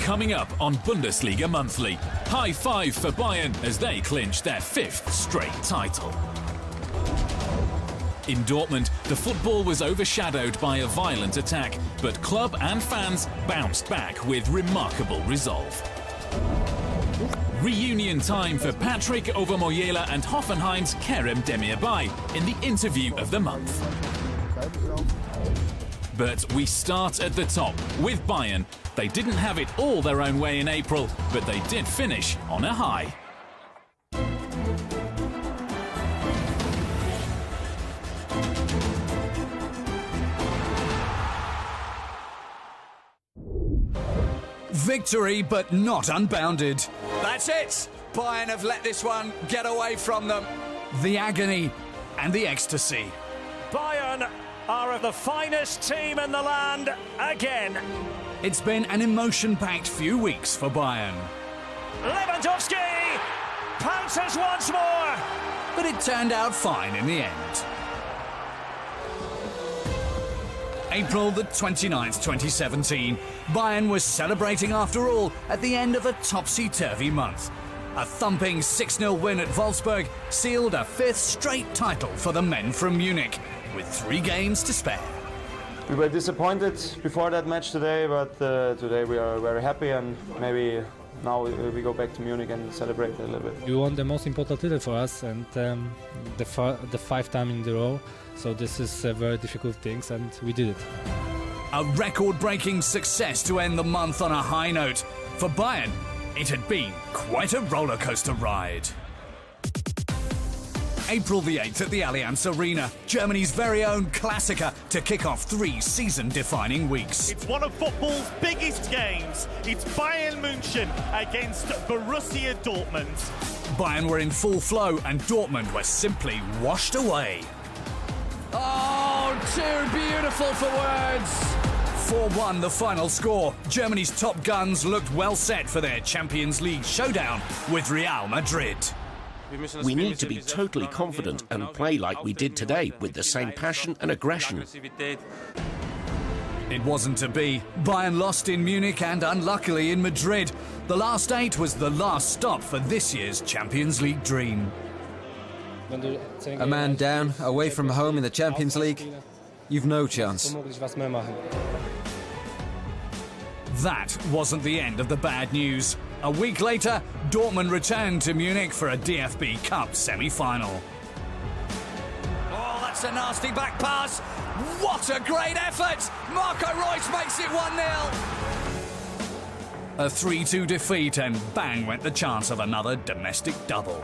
Coming up on Bundesliga Monthly, high five for Bayern as they clinch their 5th straight title. In Dortmund, the football was overshadowed by a violent attack, but club and fans bounced back with remarkable resolve. Reunion time for Patrick Obermoyela and Hoffenheim's Kerem Demirbay in the interview of the month. But we start at the top with Bayern. They didn't have it all their own way in April, but they did finish on a high. Victory, but not unbounded. That's it! Bayern have let this one get away from them. The agony and the ecstasy. Bayern are the finest team in the land again. It's been an emotion-packed few weeks for Bayern. Lewandowski pounces once more. But it turned out fine in the end. April the 29th, 2017. Bayern was celebrating after all at the end of a topsy-turvy month. A thumping 6-0 win at Wolfsburg sealed a 5th straight title for the men from Munich, with 3 games to spare. We were disappointed before that match today, but today we are very happy, and maybe now we go back to Munich and celebrate a little bit. We won the most important title for us, and the 5th time in a row. So this is very difficult things, and we did it. A record-breaking success to end the month on a high note. For Bayern, it had been quite a rollercoaster ride. April the 8th at the Allianz Arena, Germany's very own Klassiker to kick off 3 season-defining weeks. It's one of football's biggest games. It's Bayern Munich against Borussia Dortmund. Bayern were in full flow and Dortmund were simply washed away. Oh, too beautiful for words. 4-1 the final score. Germany's top guns looked well set for their Champions League showdown with Real Madrid. We need to be totally confident and play like we did today, with the same passion and aggression. It wasn't to be. Bayern lost in Munich and unluckily in Madrid. The last 8 was the last stop for this year's Champions League dream. A man down, away from home in the Champions League, you've no chance. That wasn't the end of the bad news. A week later, Dortmund returned to Munich for a DFB Cup semi-final. Oh, that's a nasty back pass. What a great effort! Marco Reus makes it 1-0. A 3-2 defeat, and bang went the chance of another domestic double.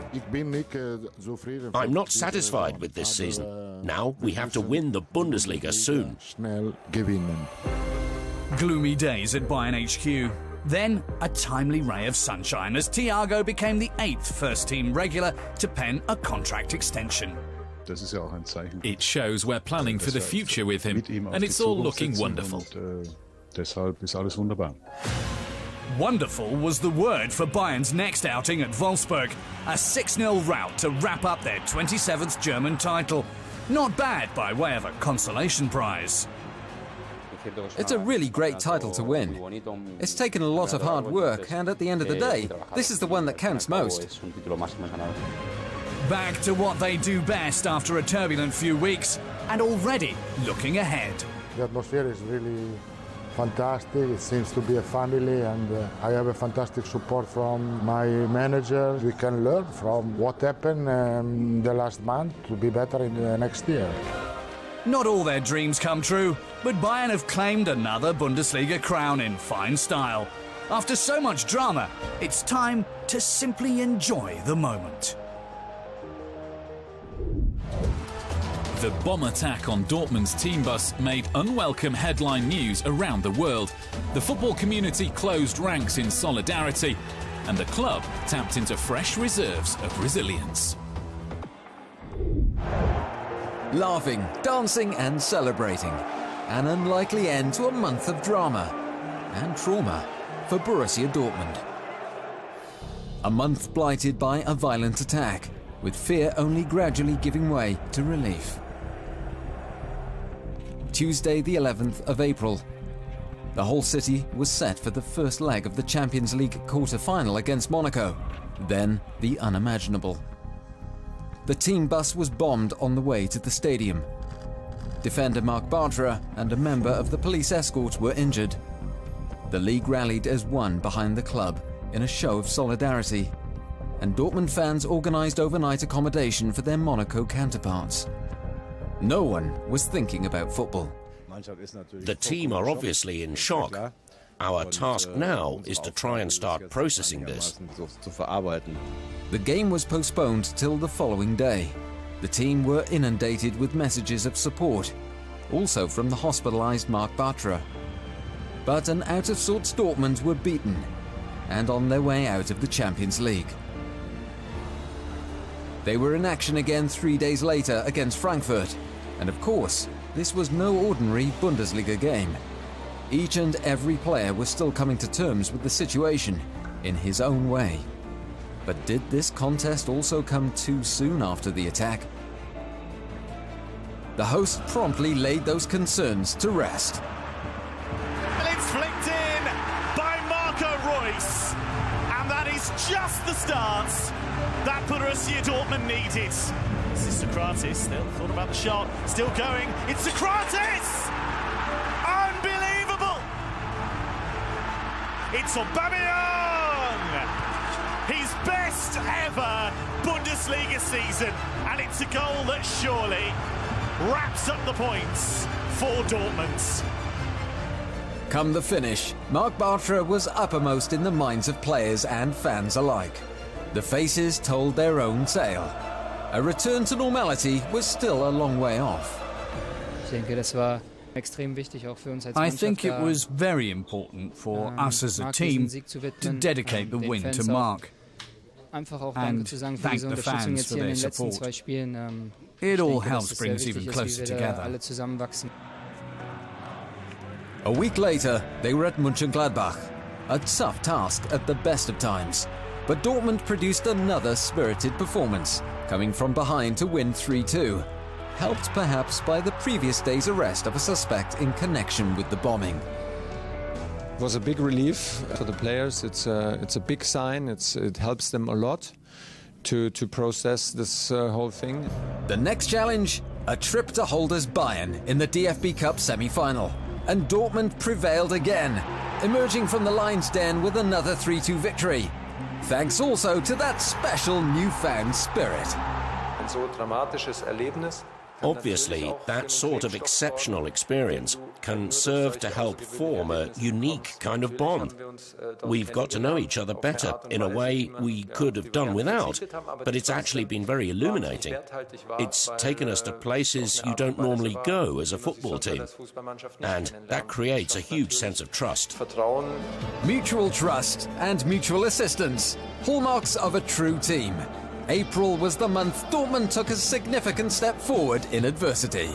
I'm not satisfied with this season. Now we have to win the Bundesliga soon. Gloomy days at Bayern HQ. Then, a timely ray of sunshine as Thiago became the 8th first-team regular to pen a contract extension. It shows we're planning for the future with him, and it's all looking wonderful. Wonderful was the word for Bayern's next outing at Wolfsburg, a 6-0 rout to wrap up their 27th German title. Not bad by way of a consolation prize. It's a really great title to win. It's taken a lot of hard work, and at the end of the day, this is the one that counts most. Back to what they do best after a turbulent few weeks, and already looking ahead. The atmosphere is really fantastic. It seems to be a family, and I have a fantastic support from my manager. We can learn from what happened the last month to be better in the next year. Not all their dreams come true, but Bayern have claimed another Bundesliga crown in fine style. After so much drama, it's time to simply enjoy the moment. The bomb attack on Dortmund's team bus made unwelcome headline news around the world. The football community closed ranks in solidarity, and the club tapped into fresh reserves of resilience. Laughing, dancing and celebrating. An unlikely end to a month of drama and trauma for Borussia Dortmund. A month blighted by a violent attack, with fear only gradually giving way to relief. Tuesday the 11th of April. The whole city was set for the first leg of the Champions League quarter-final against Monaco. Then the unimaginable. The team bus was bombed on the way to the stadium. Defender Marc Bartra and a member of the police escort were injured. The league rallied as one behind the club in a show of solidarity, and Dortmund fans organised overnight accommodation for their Monaco counterparts. No one was thinking about football. The team are obviously in shock. Our task now is to try and start processing this. The game was postponed till the following day. The team were inundated with messages of support, also from the hospitalised Marc Bartra. But an out-of-sorts Dortmund were beaten and on their way out of the Champions League. They were in action again 3 days later against Frankfurt, and of course, this was no ordinary Bundesliga game. Each and every player was still coming to terms with the situation in his own way. But did this contest also come too soon after the attack? The host promptly laid those concerns to rest. And it's flicked in by Marco Reus. And that is just the start that Borussia Dortmund needed. This is Socrates, still thought about the shot, still going, it's Socrates! Unbelievable! It's Aubameyang! His best ever Bundesliga season, and it's a goal that surely wraps up the points for Dortmund. Come the finish, Marc Bartra was uppermost in the minds of players and fans alike. The faces told their own tale. A return to normality was still a long way off. I think it was very important for us as a team to dedicate the win to Marc and thank the fans for their support. It all helps bring us even closer together. A week later, they were at Mönchengladbach. A tough task at the best of times. But Dortmund produced another spirited performance, coming from behind to win 3-2. Helped perhaps by the previous day's arrest of a suspect in connection with the bombing. It was a big relief for the players. It's a big sign. It helps them a lot to process this whole thing. The next challenge, a trip to holders Bayern in the DFB Cup semi-final. And Dortmund prevailed again, emerging from the Lions' Den with another 3-2 victory. Thanks also to that special newfound spirit. Obviously, that sort of exceptional experience can serve to help form a unique kind of bond. We've got to know each other better in a way we could have done without, but it's actually been very illuminating. It's taken us to places you don't normally go as a football team, and that creates a huge sense of trust. Mutual trust and mutual assistance, hallmarks of a true team. April was the month Dortmund took a significant step forward in adversity.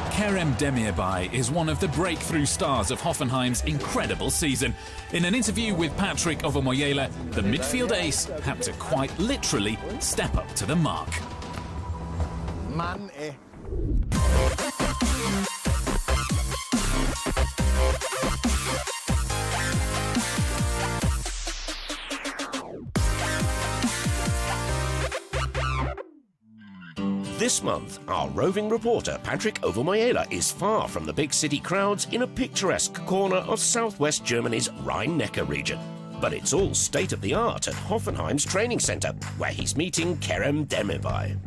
Kerem Demirbay is one of the breakthrough stars of Hoffenheim's incredible season. In an interview with Patrick Ovomoyela, the midfield ace had to quite literally step up to the mark. Man, This month, our roving reporter Patrick Ovomoyela is far from the big city crowds in a picturesque corner of southwest Germany's Rhine-Neckar region. But it's all state-of-the-art at Hoffenheim's training centre, where he's meeting Kerem Demirbay.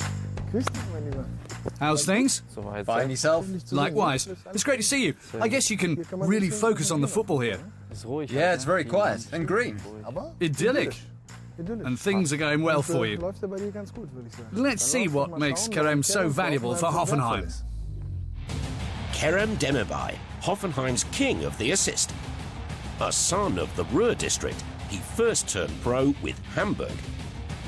How's things? Fine, yourself? Likewise. It's great to see you. I guess you can really focus on the football here. Yeah, it's very quiet and green. Idyllic. And things are going well for you. Let's see what makes Kerem so valuable for Hoffenheim. Kerem Demirbay, Hoffenheim's king of the assist. A son of the Ruhr district, he first turned pro with Hamburg.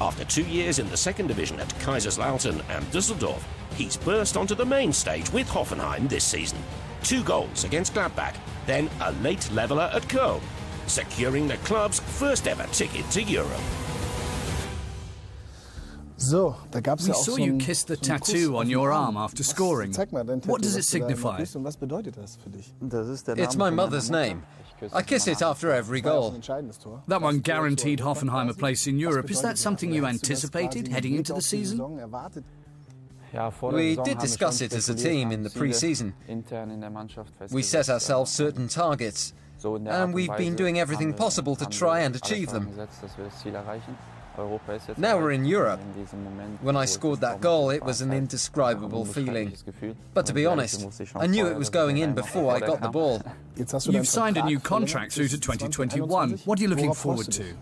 After 2 years in the second division at Kaiserslautern and Düsseldorf, he's burst onto the main stage with Hoffenheim this season. 2 goals against Gladbach, then a late leveller at Köln, securing the club's first ever ticket to Europe. We saw you kiss the tattoo on your arm after scoring. What does it signify? It's my mother's name. I kiss it after every goal. That one guaranteed Hoffenheim a place in Europe. Is that something you anticipated heading into the season? We did discuss it as a team in the pre-season. We set ourselves certain targets, and we've been doing everything possible to try and achieve them. Now we're in Europe. When I scored that goal, it was an indescribable feeling. But to be honest, I knew it was going in before I got the ball. You've signed a new contract through to 2021. What are you looking forward to?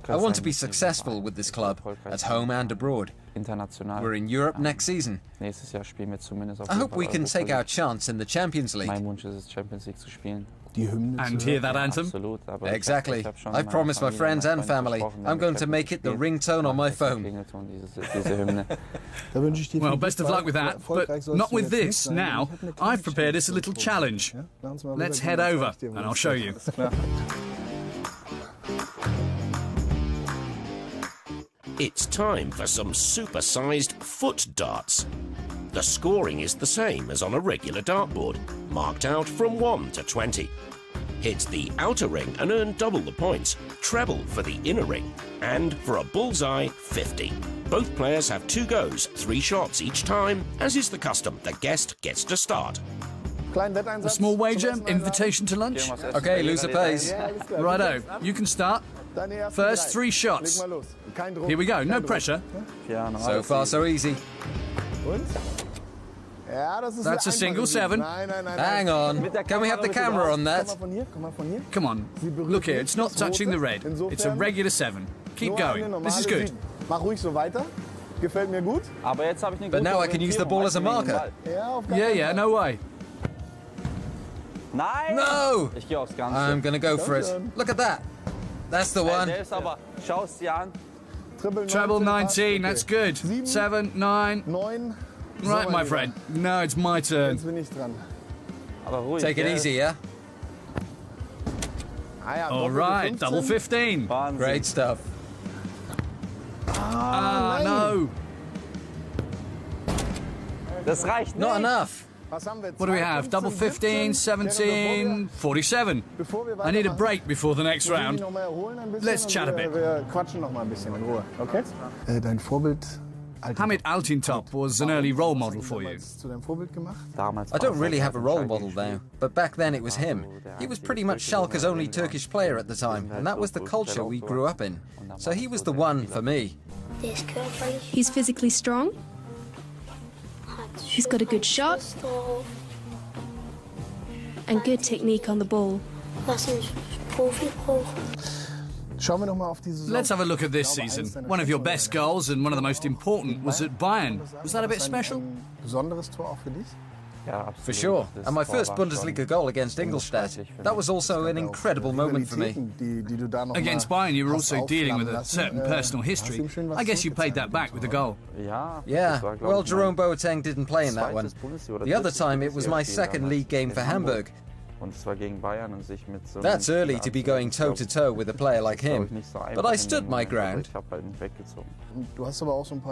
I want to be successful with this club, at home and abroad. We're in Europe next season. I hope we can take our chance in the Champions League. And hear that anthem? Exactly. I've promised my friends and family I'm going to make it the ringtone on my phone. Well, best of luck with that, but not with this. Now, I've prepared us a little challenge. Let's head over, and I'll show you. It's time for some super-sized foot darts. The scoring is the same as on a regular dartboard, marked out from 1 to 20. Hit the outer ring and earn double the points, treble for the inner ring, and for a bullseye, 50. Both players have 2 goes, 3 shots each time, as is the custom. The guest gets to start. A small wager, invitation to lunch? OK, loser pays. Righto, you can start. First 3 shots. Here we go, no pressure. So far, so easy. That's a single 7. Hang on. Can we have the camera on that? Come on, look here, it's not touching the red. It's a regular 7. Keep going, this is good. But now I can use the ball as a marker. Yeah, no way. No! I'm going to go for it. Look at that. That's the one. Treble 19, that's good. 7, 9. Right, my friend. Now it's my turn. Take it easy, yeah? All right, double 15. Great stuff. No. Not enough. What do we have? Double 15, 17, 47. I need a break before the next round. Let's chat a bit. Hamid Altintop was an early role model for you. I don't really have a role model now, but back then it was him. He was pretty much Schalke's only Turkish player at the time, and that was the culture we grew up in. So he was the one for me. He's physically strong. He's got a good shot and good technique on the ball. Let's have a look at this season. One of your best goals and one of the most important was at Bayern. Was that a bit special? For sure. And my first Bundesliga goal against Ingolstadt. That was also an incredible moment for me. Against Bayern, you were also dealing with a certain personal history. I guess you paid that back with a goal. Yeah, well, Jerome Boateng didn't play in that one. The other time, it was my second league game for Hamburg. That's early to be going toe-to-toe with a player like him, but I stood my ground.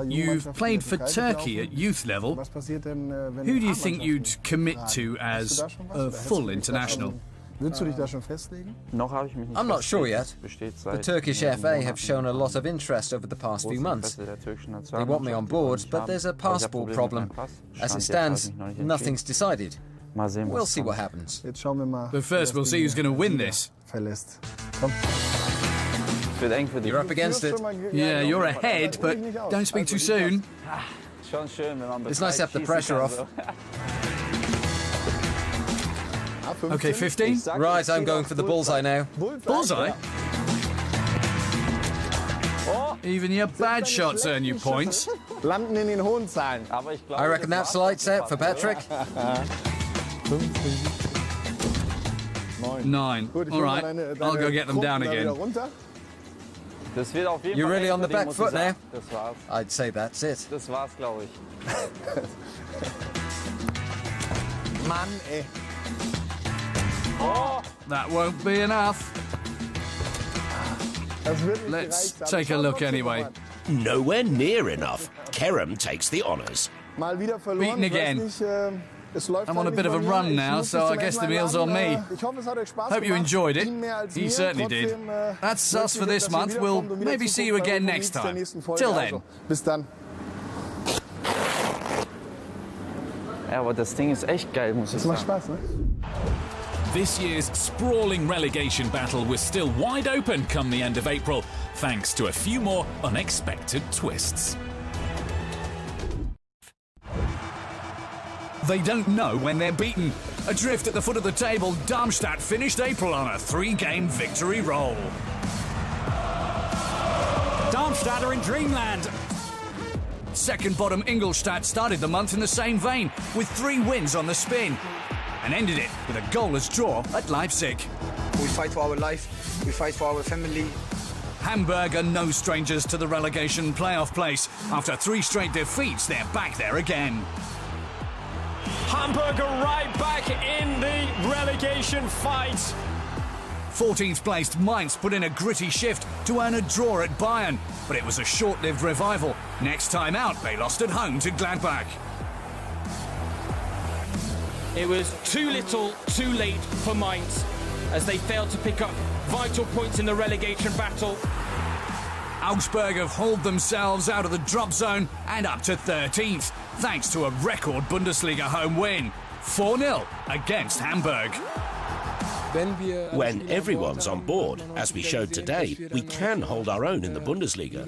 You've played for Turkey at youth level. Who do you think you'd commit to as a full international? I'm not sure yet. The Turkish FA have shown a lot of interest over the past few months. They want me on board, but there's a passport problem. As it stands, nothing's decided. We'll see what happens. But first, we'll see who's going to win this. You're up against it. Yeah, you're ahead, but don't speak too soon. It's nice to have the pressure off. OK, 15? Right, I'm going for the bullseye now. Bullseye? Even your bad shots earn you points. I reckon that's lights out for Patrick. 9. All right, I'll go get them down again. You're really on the back foot now? I'd say that's it. That won't be enough. Let's take a look anyway. Nowhere near enough. Kerem takes the honours. Beaten again. I'm on a bit of a run now, so I guess the meal's on me. Hope you enjoyed it. You certainly did. That's us for this month. We'll maybe see you again next time. Till then. Ja, aber das Ding ist echt geil, muss ich sagen. Spaß, ne? This year's sprawling relegation battle was still wide open come the end of April, thanks to a few more unexpected twists. They don't know when they're beaten. Adrift at the foot of the table, Darmstadt finished April on a 3-game victory roll. Darmstadt are in dreamland. Second bottom Ingolstadt started the month in the same vein, with 3 wins on the spin, and ended it with a goalless draw at Leipzig. We fight for our life, we fight for our family. Hamburg are no strangers to the relegation playoff place. After 3 straight defeats, they're back there again. Hamburg are right back in the relegation fight. 14th placed Mainz put in a gritty shift to earn a draw at Bayern, but it was a short-lived revival. Next time out, they lost at home to Gladbach. It was too little, too late for Mainz, as they failed to pick up vital points in the relegation battle. Augsburg have hauled themselves out of the drop zone and up to 13th, thanks to a record Bundesliga home win, 4-0 against Hamburg. When everyone's on board, as we showed today, we can hold our own in the Bundesliga.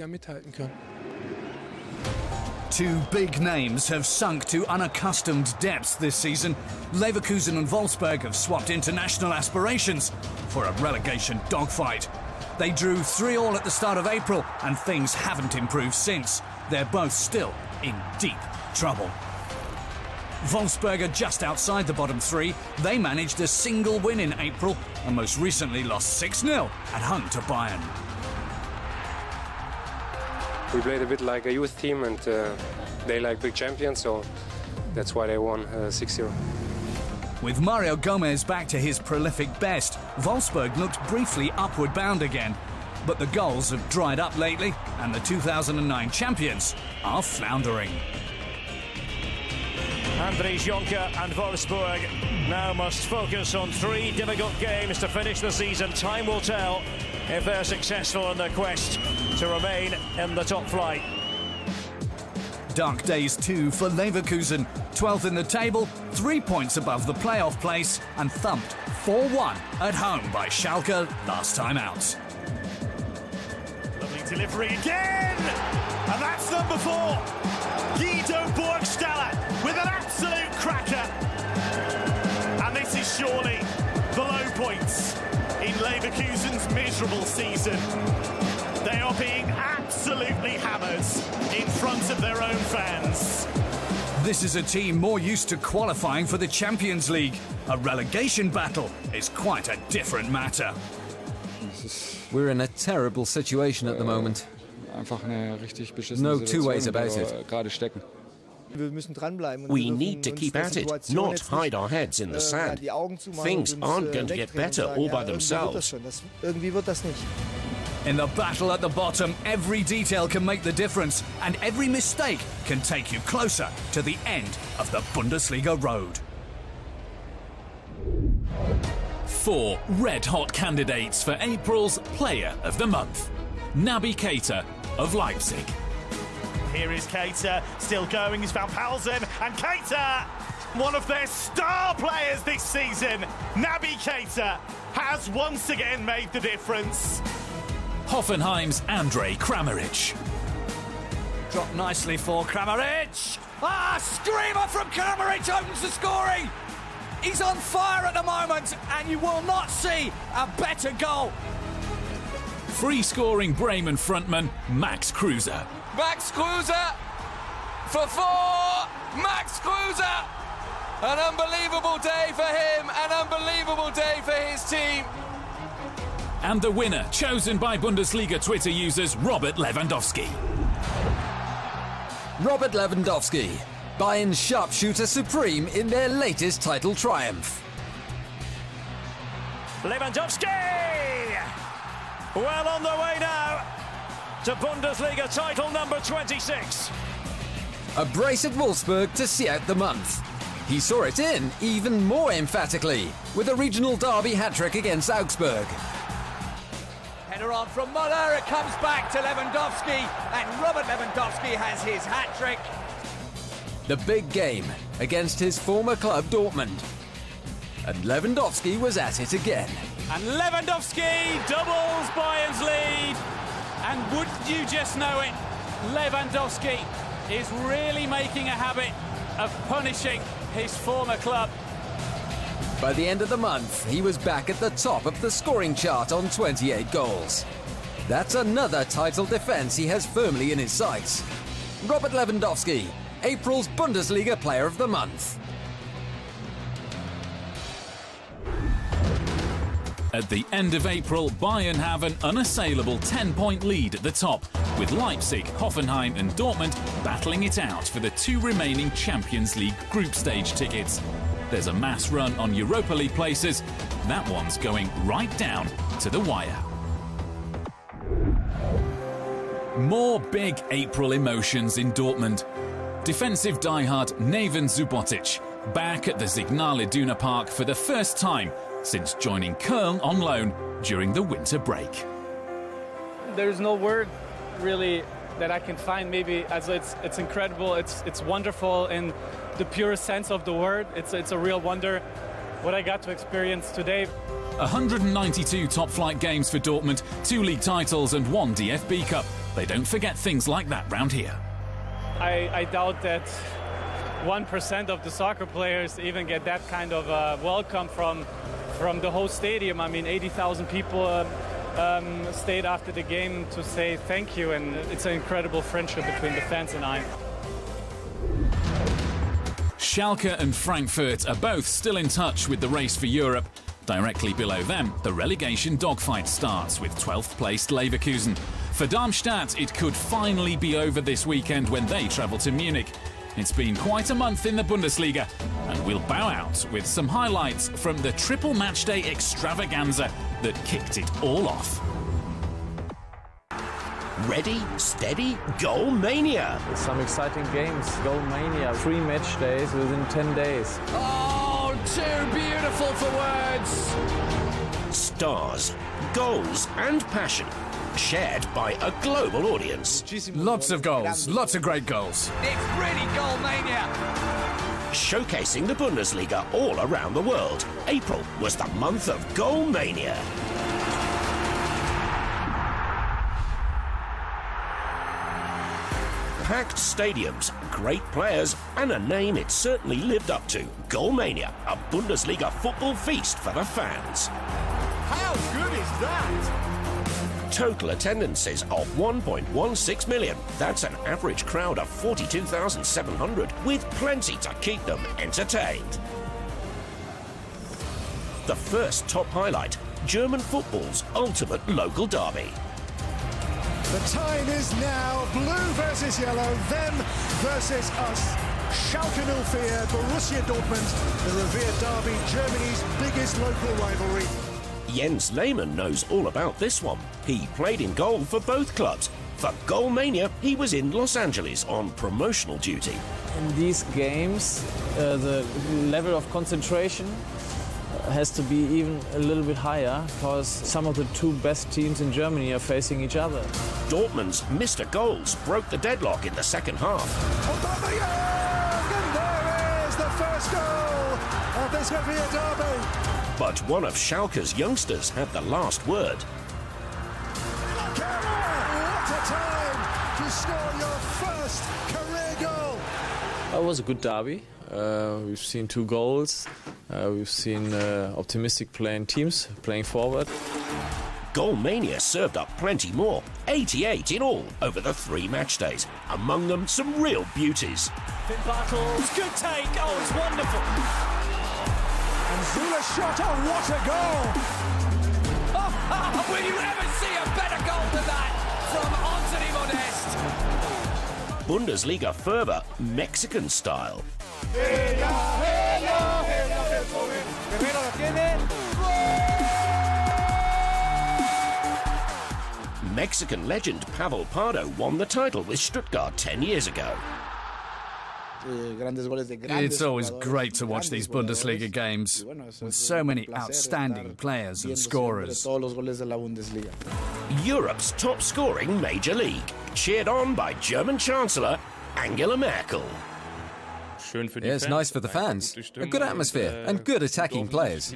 2 big names have sunk to unaccustomed depths this season. Leverkusen and Wolfsburg have swapped international aspirations for a relegation dogfight. They drew 3-3 at the start of April, and things haven't improved since. They're both still in deep trouble. Wolfsburg are just outside the bottom 3. They managed a single win in April and most recently lost 6-0 at home to Bayern. We played a bit like a youth team, and they like big champions, so that's why they won 6-0. With Mario Gomez back to his prolific best, Wolfsburg looked briefly upward bound again. But the goals have dried up lately, and the 2009 champions are floundering. Andries Jonker and Wolfsburg now must focus on 3 difficult games to finish the season. Time will tell if they're successful in their quest to remain in the top flight. Dark days too for Leverkusen, 12th in the table, 3 points above the playoff place, and thumped 4-1 at home by Schalke last time out. Lovely delivery again! And that's number 4. Guido Burgstaller with an absolute cracker. And this is surely the low points in Leverkusen's miserable season. They are being absolutely hammered in front of their own fans. This is a team more used to qualifying for the Champions League. A relegation battle is quite a different matter. We're in a terrible situation at the moment. No 2 ways about it. We need to keep at it, not hide our heads in the sand. Things aren't going to get better all by themselves. In the battle at the bottom, every detail can make the difference, and every mistake can take you closer to the end of the Bundesliga road. 4 red-hot candidates for April's Player of the Month. Naby Keita of Leipzig. Here is Keita, still going, he's found Palsen, and Keita, one of their star players this season, Naby Keita, has once again made the difference. Hoffenheim's Andrej Kramaric. Dropped nicely for Kramaric. Screamer from Kramaric opens the scoring. He's on fire at the moment, and you will not see a better goal. Free-scoring Bremen frontman Max Kruse. Max Kruse for 4. Max Kruse. An unbelievable day for him, an unbelievable day for his team. And the winner, chosen by Bundesliga Twitter users Robert Lewandowski. Robert Lewandowski, Bayern's sharpshooter supreme in their latest title triumph. Lewandowski! Well on the way now to Bundesliga title number 26. A brace at Wolfsburg to see out the month. He saw it in even more emphatically with a regional derby hat-trick against Augsburg. Header on from Muller, it comes back to Lewandowski, and Robert Lewandowski has his hat-trick. The big game against his former club Dortmund. And Lewandowski was at it again. And Lewandowski doubles Bayern's lead. And wouldn't you just know it, Lewandowski is really making a habit of punishing his former club. By the end of the month, he was back at the top of the scoring chart on 28 goals. That's another title defence he has firmly in his sights. Robert Lewandowski, April's Bundesliga Player of the Month. At the end of April, Bayern have an unassailable 10-point lead at the top, with Leipzig, Hoffenheim and Dortmund battling it out for the two remaining Champions League group stage tickets. There's a mass run on Europa League places. That one's going right down to the wire. More big April emotions in Dortmund. Defensive diehard Neven Subotic back at the Signal Iduna Park for the first time since joining Köln on loan during the winter break. There's no word really that I can find. Maybe as it's incredible, it's wonderful in the purest sense of the word. It's a real wonder what I got to experience today. 192 top-flight games for Dortmund, 2 league titles and 1 DFB Cup. They don't forget things like that round here. I doubt that 1% of the soccer players even get that kind of welcome from the whole stadium. I mean, 80,000 people stayed after the game to say thank you, and it's an incredible friendship between the fans and I. Schalke and Frankfurt are both still in touch with the race for Europe. Directly below them, the relegation dogfight starts with 12th placed Leverkusen. For Darmstadt, it could finally be over this weekend when they travel to Munich. It's been quite a month in the Bundesliga, and we'll bow out with some highlights from the triple matchday extravaganza that kicked it all off. Ready, steady, goal mania. Some exciting games. Goal mania. 3 match days within 10 days. Oh, too beautiful for words. Stars, goals and passion. Shared by a global audience. Lots of goals, lots of great goals. It's really goal mania. Showcasing the Bundesliga all around the world. April was the month of goal mania. Packed stadiums, great players, and a name it certainly lived up to. Goalmania, a Bundesliga football feast for the fans. How good is that? Total attendances of 1.16 million. That's an average crowd of 42,700, with plenty to keep them entertained. The first top highlight, German football's ultimate local derby. The time is now blue versus yellow, them versus us. Schalke 04, Borussia Dortmund, the revered derby, Germany's biggest local rivalry. Jens Lehmann knows all about this one. He played in goal for both clubs. For Goalmania, he was in Los Angeles on promotional duty. In these games, the level of concentration has to be even a little bit higher because some of the 2 best teams in Germany are facing each other. Dortmund's Mr. Goals broke the deadlock in the second half. And there is the first goal of this revered derby. But one of Schalke's youngsters had the last word. What a time to score your first career goal. It was a good derby. We've seen 2 goals. We've seen optimistic playing teams playing forward. Goalmania served up plenty more, 88 in all over the 3 match days. Among them, some real beauties. Finn Bartels, good take, oh, it's wonderful. And Zula shot, oh, what a goal! Oh, will you ever see a better goal than that from Anthony Modeste? Bundesliga fervor, Mexican style. Mexican legend Pavel Pardo won the title with Stuttgart 10 years ago. It's always great to watch these Bundesliga games with so many outstanding players and scorers. Europe's top-scoring major league, cheered on by German Chancellor Angela Merkel. Yeah, it's nice for the fans. A good atmosphere and good attacking players.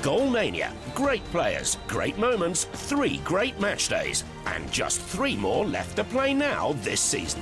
Goal mania, great players, great moments, 3 great match days, and just 3 more left to play now this season.